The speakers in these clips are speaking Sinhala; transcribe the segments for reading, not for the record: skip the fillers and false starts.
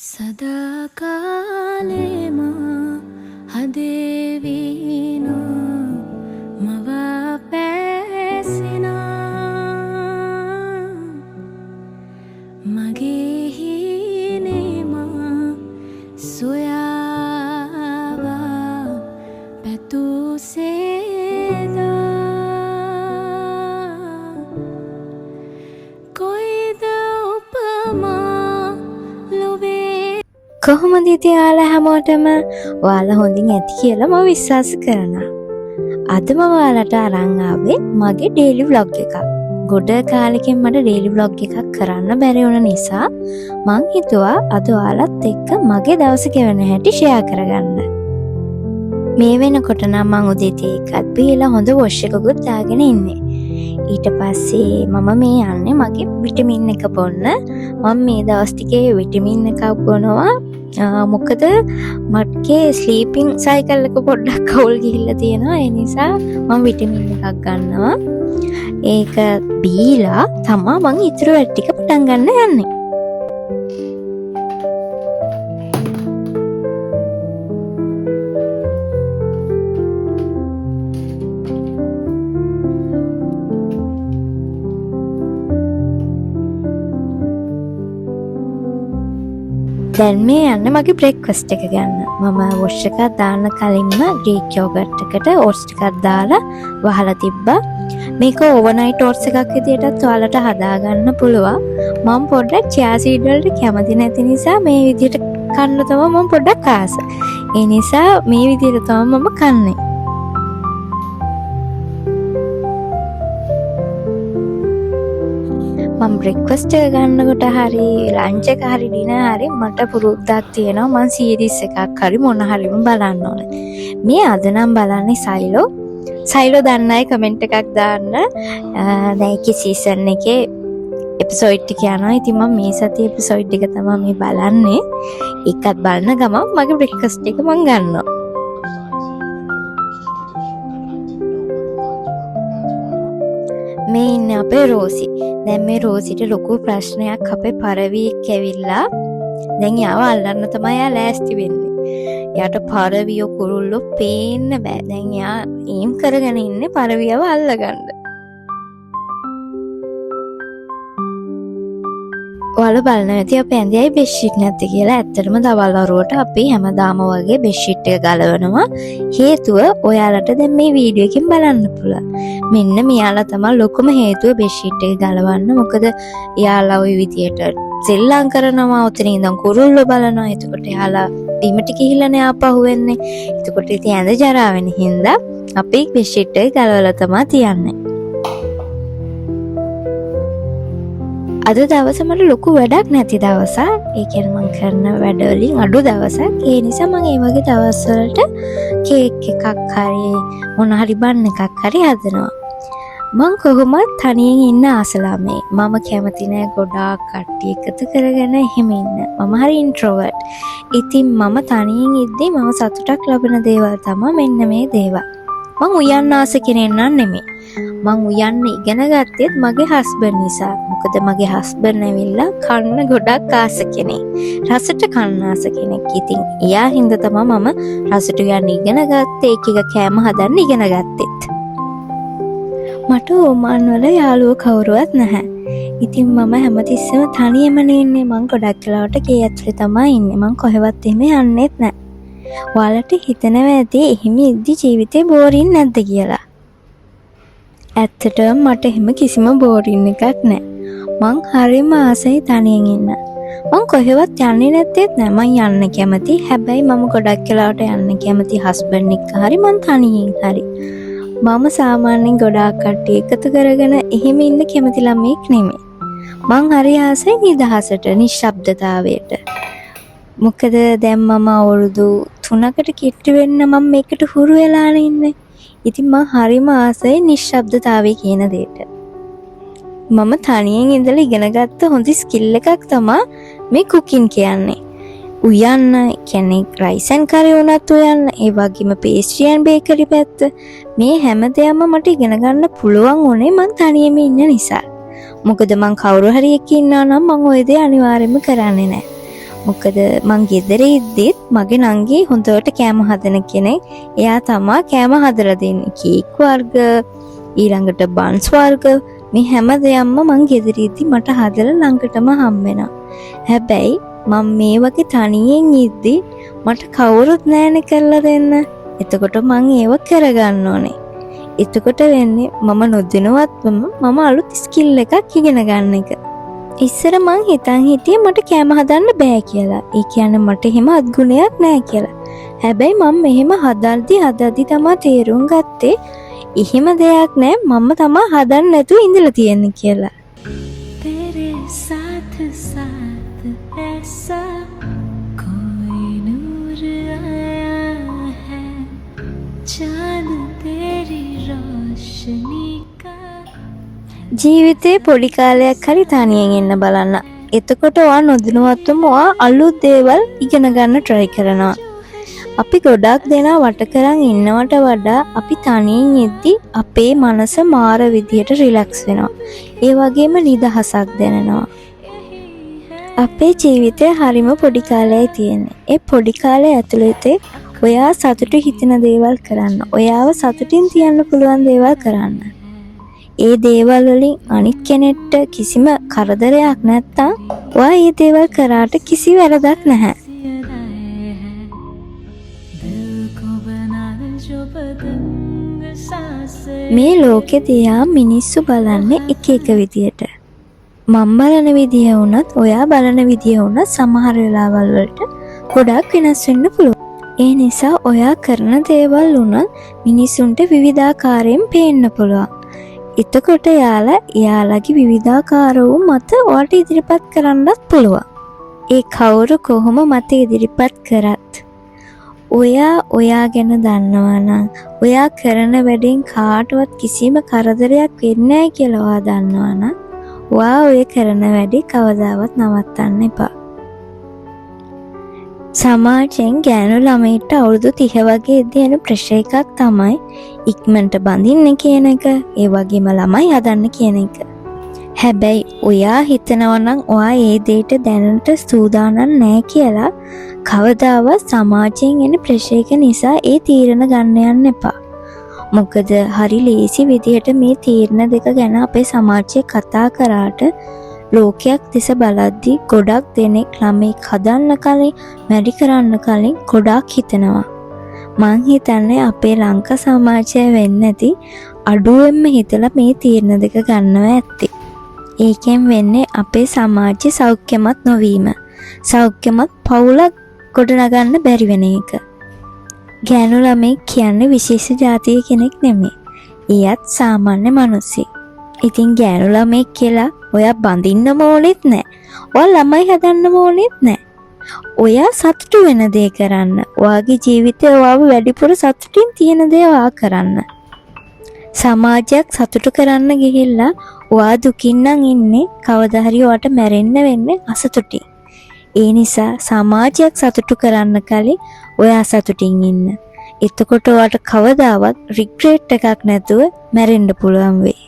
සදාකාලෙම හදේවීනු මවා පැසිනා මගේ හිනේම සොයාවා පැතුසේදා කොයිද උපමා කොහොමද ඉතින් ඔයාලා හැමෝටම ඔයාලා හොඳින් ඇති කියලා මම විශ්වාස කරනවා. අද මම ඔයාලට අරන් ආවේ මගේ ඩේලි ව්ලොග් එකක්. ගොඩ කාලෙකින් මට ඩේලි ව්ලොග් එකක් කරන්න බැරි වුණ නිසා මං හිතුවා අද ඔයාලත් එක්ක මගේ දවස ගෙවන හැටි ෂෙයා කරගන්න. මේ වෙනකොට නම් මං උදේ තේ එකක් බීලා හොඳ වොෂ් එකකුත් දාගෙන ඉන්නේ. ඊට පස්සේ මම මේ යන්නේ මගේ විටමින් එක බොන්න. මම මේ දවස් ටිකේ විටමින් එකක් බොනවා. මොකද මගේ ස්ලීපින් සයිකල් එක පොඩ්ඩක් අවුල් ගිහිල්ලා තියෙනවා. ඒ නිසා මම විටමින් එකක් ගන්නවා. ඒක බීලා තමයි මම ඊටු වැඩ ටික පටන් ගන්න යන්නේ. දැන් මේ යන්නේ මගේ බ්‍රෙක්ෆාස්ට් එක ගන්න. මම වොෂ් එකක් දාන්න කලින්ම ග්‍රීක් යෝගර්ට් එකට ඕට්ස් ටිකක් දාලා වහලා තිබ්බා. මේක ඕවර්නයිට් ඕට්ස් එකක් විදියටත් ඔයාලට හදාගන්න පුළුවන්. මම පොඩ්ඩක් චියා සීඩ් වලට කැමති නැති නිසා මේ විදියට කන්න තමයි මම පොඩ්ඩක් ආස. ඒ නිසා මේ විදියට තමයි මම කන්නේ. මම බ්‍රෙක්ෆාස්ට් එක ගන්නකොට හරි ලන්ච් එක හරි ඩිනර් හරි මට පුරුද්දක් තියෙනවා මම සීරීස් එකක් හරි මොන හරිම බලන්න ඕනේ. මේ අද නම් බලන්නේ සයිලෝ දන්න අය කමෙන්ට් එකක් දාන්න. දැන් ඒකේ සීසන් එකේ එපිසෝඩ් ටික යනවා. ඉතින් මම මේ සතියේ එපිසෝඩ් එක තමයි මේ බලන්නේ. ඒකත් බලන ගමන් මගේ බ්‍රෙක්ෆාස්ට් එක මම ගන්නවා. මේ ඉන්නේ අපේ රෝසි. දැන් මේ රෝසිට ලොකු ප්‍රශ්නයක් අපේ පරවියෙක් ඇවිල්ලා දැන් යාව අල්ලන්න තමයි යා ලෑස්ති වෙන්නේ. යාට පරවියෝ කුරුල්ලෝ පේන්න බෑ. දැන් යා ඒම් කරගෙන ඉන්නේ පරවියව අල්ලගන්න. ඔයාලා බලන්න ඇති අපේ ඇඳේ බෙඩ්ෂීට් නැද්ද කියලා. ඇත්තටම දවල් වරුවට අපි හැමදාම වගේ බෙඩ්ෂීට් එක ගලවනවා. හේතුව ඔයාලට දැන් මේ වීඩියෝ එකෙන් බලන්න පුළුවන්. මෙන්න මෙයාලා තමයි ලොකුම හේතුව බෙඩ්ෂීට් එක ගලවන්න. මොකද එයාලා ওই විදියට සෙල්ලම් කරනවා. උතන ඉඳන් කුරුල්ලෝ බලනවා. එතකොට එයාලා බීමට ගිහිල්ලානේ ආපහු වෙන්නේ. එතකොට ඉතින් ඇඳ ජරා වෙන හින්දා අපි බෙඩ්ෂීට් එක ගලවලා තමයි තියන්නේ. අද දවස මට ලොකු වැඩක් නැති දවසක්. ඒ කියන්නේ මම කරන වැඩ වලින් අඩු දවසක්. ඒ නිසා මම මේ වගේ දවස් වලට කේක් එකක් හරි මොන හරි බන් එකක් හරි හදනවා. මම කොහොමද තනියෙන් ඉන්න ආසලාමේ. මම කැමති නෑ ගොඩාක් කට්ටිය එකතු කරගෙන එහෙම ඉන්න. මම හරි ඉන්ට්‍රෝවර්ට්. ඉතින් මම තනියෙන් ඉද්දී මම සතුටක් ලබන දේවල් තමයි මෙන්න මේ දේවල්. මම උයන්න ආස කෙනෙක් නන් නෙමෙයි. මං උයන්න ඉගෙන ගත්තෙත් මගේ හස්බන්ඩ් නිසා. මොකද මගේ හස්බන්ඩ් ඇවිල්ලා කන්න ගොඩක් ආස කෙනෙක්. රසට කන්න ආස කෙනෙක්. ඉතින් එයා හින්දා තමයි මම රසට උයන්න ඉගෙන ගත්තේ. ඒක කෑම හදන්න ඉගෙන ගත්තෙත්. මට ඕමාන් වල යාළුවෝ කවුරුවත් නැහැ. ඉතින් මම හැමතිස්සෙම තනියම ඉන්නේ. මං ගොඩක් වෙලාවට ගේ ඇතුලේ තමයි ඉන්නේ. මං කොහෙවත් එහෙම යන්නෙත් නැහැ. ඔයාලට හිතනවා ඇති එහෙම ඉද්දි ජීවිතේ බෝරින් නැද්ද කියලා. ඇත්තටම මට එහෙම කිසිම බෝරින් එකක් නැහැ. මං හරිම ආසයි තනියෙන් ඉන්න. මං කොහෙවත් යන්නේ නැත්තේත් නෑ. මං යන්න කැමති. හැබැයි මම ගොඩක් වෙලාවට යන්න කැමති හස්බන්ඩ් එක්ක හරි මං තනියෙන් හරි. මම සාමාන්‍යයෙන් ගොඩාක් කට්ටිය එකතු කරගෙන එහෙම ඉන්න කැමති ළමෙක් නෙමෙයි. මං හරි ආසයි නිදහසට, නිශ්ශබ්දතාවයට. මොකද දැන් මම අවුරුදු 3කට කිට්ටු වෙන්න මම මේකට හුරු වෙලානේ ඉන්නේ. ඉතින් මම හරිම ආසයි නිශ්ශබ්දතාවය කියන දෙයට. මම තනියෙන් ඉඳලා ඉගෙන ගත්ත හොඳ ස්කිල් එකක් තමයි මේ කුකින් කියන්නේ. උයන්න කියන්නේ රයිස් ඇන් කරි උනත් උයන්න, ඒ වගේම පේස්ට්‍රි ඇන් බේකරි පැත්ත. මේ හැම දෙයක්ම මට ඉගෙන ගන්න පුළුවන් උනේ මං තනියම ඉන්න නිසා. මොකද මං කවුරු හරි එක්ක ඉන්නවා නම් මං ওই දේ අනිවාර්යයෙන්ම කරන්නේ නැහැ. මොකද මං ගෙදර ඉද්දිත් මගේ නංගි හොඳට කෑම හදන කෙනෙක්. එයා තමා කෑම හදලා දෙන්නේ. කේක් වර්ග, ඊළඟට බන්ස් වර්ග, මේ හැම දෙයක්ම මං ගෙදර ඉද්දි මට හදලා ළඟටම හම්බ වෙනවා. හැබැයි මම මේ වගේ තනියෙන් ඉද්දි මට කවුරුත් නැහැනේ කරලා දෙන්න. එතකොට මං ඒව කරගන්න ඕනේ. එතකොට වෙන්නේ මම නොදැනුවත්වම මම අලුත් ස්කිල් එකක් ඉගෙන ගන්න එක. ඉස්සර මං හිතන් හිටියේ මට කෑම හදන්න බෑ කියලා. ඒ කියන්නේ මට එහෙම අත්ගුණයක් නෑ කියලා. හැබැයි මම මෙහෙම හදද්දි තමා තේරුම් ගත්තේ එහෙම දෙයක් නෑ, මම තමා හදන්න නැතුව ඉඳලා තියෙන්නේ කියලා. तेरे साथ साथ ऐसा कोई नूर आया है चांद तेरी रोशनी का. ජීවිතේ පොඩි කාලයක් හරි තනියෙන් ඉන්න බලන්න. එතකොට ඔයා නොදැනුවත්වම ඔයා අලුත් දේවල් ඉගෙන ගන්න try කරනවා. අපි ගොඩක් දෙනා වට කරන් ඉන්නවට වඩා අපි තනියෙන් ඉද්දි අපේ මනස මාර විදියට රිලැක්ස් වෙනවා. ඒ වගේම නිදහසක් දැනෙනවා. අපේ ජීවිතේ හරිම පොඩි කාලයයි තියෙන්නේ. ඒ පොඩි කාලය ඇතුළතේ ඔයා සතුටු හිතෙන දේවල් කරන්න. ඔයාව සතුටින් තියන්න පුළුවන් දේවල් කරන්න. ඒ දේවල් වලින් අනිත් කෙනෙක්ට කිසිම කරදරයක් නැත්තම් ඔයා ඒ දේවල් කරාට කිසි වැරදක් නැහැ. මේ ලෝකේ දිහා මිනිස්සු බලන්නේ එක එක විදියට. මම බලන විදිය වුණත් ඔයා බලන විදිය වුණත් සමහර වෙලාවල් වලට ගොඩක් වෙනස් වෙන්න පුළුවන්. ඒ නිසා ඔයා කරන දේවල් වුණත් මිනිසුන්ට විවිධාකාරයෙන් පේන්න පුළුවන්. එතකොට එයාලගේ විවිධාකාර වූ මත ඔයාට ඉදිරිපත් කරන්නත් පුළුවන්. ඒ කවුරු කොහොම මත ඉදිරිපත් කරත් ඔයා ගැන දන්නවනම්, ඔයා කරන වැඩෙන් කාටවත් කිසිම කරදරයක් වෙන්නේ නැහැ කියලා ඔයා දන්නවනම්, ඔයා ඔය කරන වැඩේ කවදාවත් නවත්තන්න එපා. සමාජයෙන් ගෑනු ළමයිට අවුරුදු 30 වගේ දෙන ප්‍රෙෂර් එකක් තමයි ඉක්මනට බඳින්න කියන එක, ඒ වගේම ළමයි හදන්න කියන එක. හැබැයි ඔයා හිතනවා නම් ඔයා ඒ දෙයට දැනට සූදානම් නැහැ කියලා කවදාවත් සමාජයෙන් එන ප්‍රෙෂර් එක නිසා ඒ තීරණ ගන්න යන්න එපා. මොකද හරි ලේසි විදිහට මේ තීරණ දෙක ගැන අපේ සමාජයේ කතා කරාට ලෝකයක් දෙස බලද්දී ගොඩක් දෙනෙක් ළමෙක් හදන්න කලින්, මැරි කරන්න කලින් ගොඩක් හිතනවා. මං හිතන්නේ අපේ ලංකා සමාජය වෙන්නේ නැති අඩුවෙන්ම හිතලා මේ තීරණ දෙක ගන්නවා ඇත්තේ. ඒකෙන් වෙන්නේ අපේ සමාජයේ සෞඛ්‍යමත් නොවීම, සෞඛ්‍යමත් පවුලක් ගොඩනගන්න බැරි වෙන එක. ගෑනු ළමයි කියන්නේ විශේෂ ජාතිය කෙනෙක් නෙමෙයි. එයත් සාමාන්‍ය මිනිස්සෙක්. ඉතින් ගෑනු ළමයි කියලා ඔයා බඳින්න ඕනෙත් නැහැ. ඔයා ළමයි හදන්න ඕනෙත් නැහැ. ඔයා සතුටු වෙන දේ කරන්න. ඔයාගේ ජීවිතේ ඔයාව වැඩිපුර සතුටින් තියෙන දේ ඔයා කරන්න. සමාජයක් සතුටු කරන්න ගිහිල්ලා ඔයා දුකින් නම් ඉන්නේ, කවදා හරි ඔයාට මැරෙන්න වෙන්නේ අසතුටින්. ඒ නිසා සමාජයක් සතුටු කරන්න කලින් ඔයා සතුටින් ඉන්න. එතකොට ඔයාට කවදාවත් රිග්‍රෙට් එකක් නැතුව මැරෙන්න පුළුවන් වෙයි.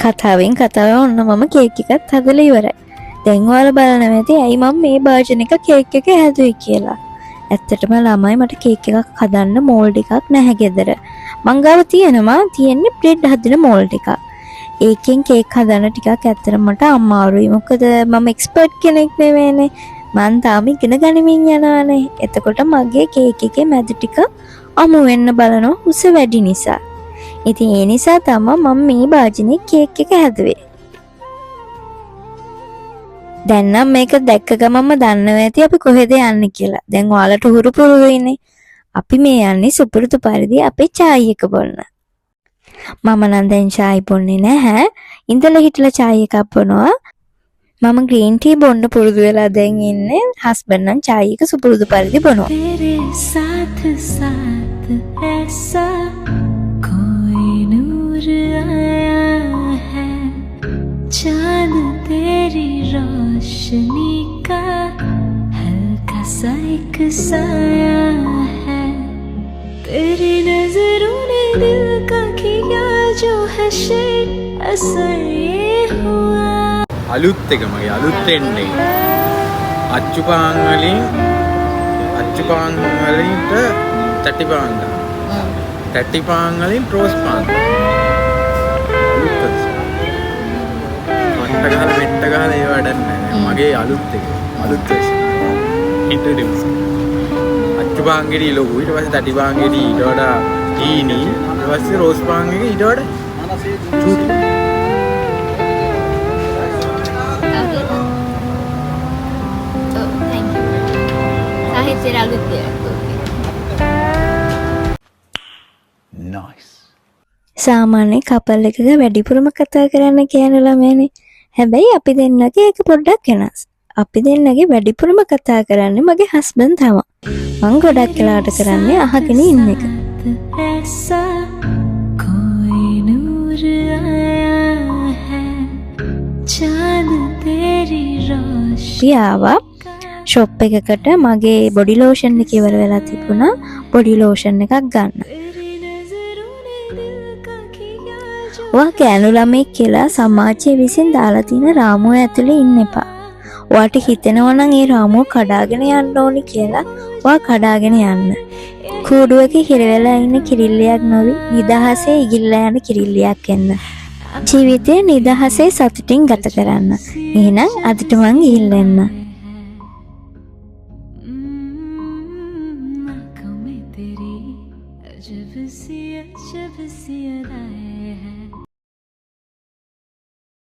කතාවෙන් ඔන්න මම කේක් එකත් හදලා ඉවරයි. දැන් ඔයාලා බලනවා ඇති ඇයි මම මේ භාජන එක කේක් එක හැදුවේ කියලා. ඇත්තටම ළමයි මට කේක් එකක් හදන්න මෝල්ඩ් එකක් නැහැ ගෙදර. මං ගාව තියෙන්නේ බ්‍රෙඩ් හදන මෝල්ඩ් එකක්. ඒකෙන් කේක් හදන්න ටිකක් ඇත්තටම මට අමාරුයි. මොකද මම එක්ස්පර්ට් කෙනෙක් නෙවෙයිනේ. මං තාම ඉගෙන ගනිමින් යනවානේ. එතකොට මගේ කේක් එකේ මැද ටික අමු වෙන්න බලනවා උස වැඩි නිසා. ඉතින් ඒ නිසා තමයි මම මේ භාජනයේ කේක් එක හැදුවේ. දැන් නම් මේක දැක්ක ගමන්ම දන්නවා ඇති අපි කොහෙද යන්නේ කියලා. දැන් ඔයාලට හුරු පුරුදුයිනේ. අපි මේ යන්නේ සුපුරුදු පරිදි අපේ චායි එක බොන්න. මම නම් දැන් චායි බොන්නේ නැහැ. ඉඳලා හිටලා චායි එකක් බොනවා. මම ග්‍රීන් ටී බොන්න පුරුදු වෙලා දැන් ඉන්නේ. හස්බන්ඩ් නම් චායි එක සුපුරුදු පරිදි බොනවා. तेरे साथ साथ ऐसा कोई नूर आया है चांद तेरी रोशनी का हल्का सा एक साया है तेरी नजरों ने दिल का किया जो है शेर असर ये हुआ අලුත් එක මගේ අලුත් එන්නේ අච්චුපාන් වලින්ට තටිපාන් තටිපාන් වලින් රෝස් පාන් මට්ට ගහලා මෙට්ට ගහලා ඒ වැඩක් නැහැ මගේ අලුත් එක අලුත් ඉන්ට්‍රොඩියුස් අච්චුපාන් ගෙඩි ලොකු ඊට පස්සේ තටිපාන් ගෙඩි ඊට වඩා ටීනි ඊට පස්සේ රෝස් පාන් එක ඊට වඩා චූටි සාමාන්‍ය කපල් එකක වැඩිපුරම කතා කරන්න කියන ළමයානේ. හැබැයි අපි දෙන්නගේ එක පොඩ්ඩක් වෙනස්. අපි දෙන්නගේ වැඩිපුරම කතා කරන්නේ මගේ හස්බන්ඩ් තමයි. මං ගොඩක් වෙලාවට කරන්නේ අහගෙන ඉන්න එක. ऐसा कोई नूर आया है चांद तेरी रोशनी අපි ආවා ෂොප් එකකට මගේ බොඩි ලෝෂන් එක ඉවර වෙලා තිබුණා. බොඩි ලෝෂන් එකක් ගන්න. ඔයා කෑනු ළමෙක් කියලා සමාජයේ විසින් දාලා තියෙන රාමුව ඇතුලේ ඉන්න එපා. ඔයාට හිතෙනවා නම් ඒ රාමුව කඩාගෙන යන්න ඕනි කියලා ඔයා කඩාගෙන යන්න. කූඩුවක හිර වෙලා ඉන්න කිරිල්ලියක් නොවි නිදහසේ ඉගිල්ලා යන කිරිල්ලියක් වෙන්න. ජීවිතේ නිදහසේ සතුටින් ගත කරන්න. එහෙනම් අදට මං ගිහින් එන්න.